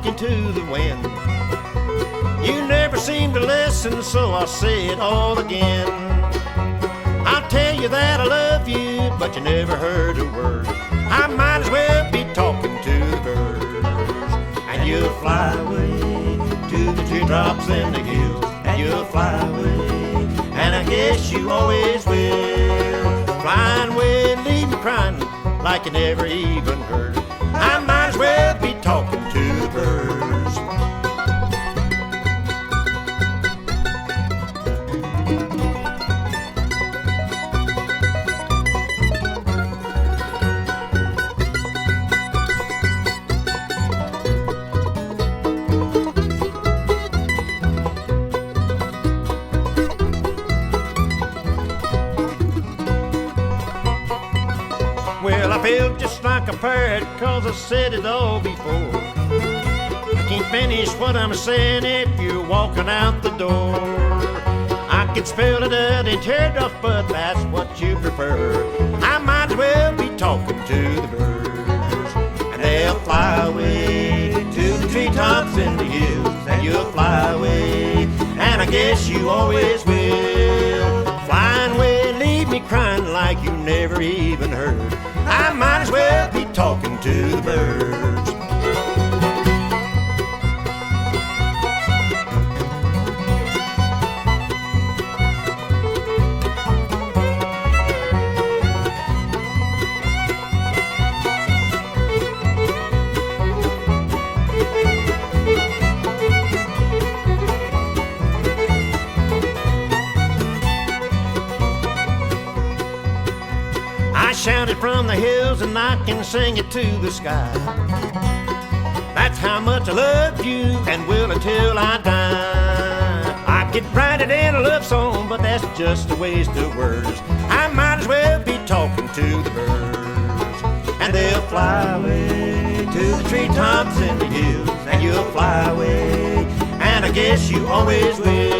talking to the wind. You never seem to listen, so I'll say it all again. I'll tell you that I love you, but you never heard a word. I might as well be talking to the birds. And you'll fly away to the teardrops in the hills. And you'll fly away, and I guess you always will. Flying away, leave me crying like you never even heard. I might as well be talking to the birds. Well, I feel just like a parrot, 'cause I said it all before. I can't finish what I'm saying if you're walking out the door. I could spell it out in teardrops, but that's what you prefer. I might as well be talking to the birds. And they'll fly away to the treetops in the hills. And you'll fly away, and I guess you always will. Flying away, leave me crying like you never even heard. I might as well be talking to the birds. I shouted from the hills and I can sing it to the sky. That's how much I love you and will until I die. I could write it in a love song, but that's just a waste of words. I might as well be talking to the birds. And they'll fly away to the treetops in the hills. And you'll fly away, and I guess you always will.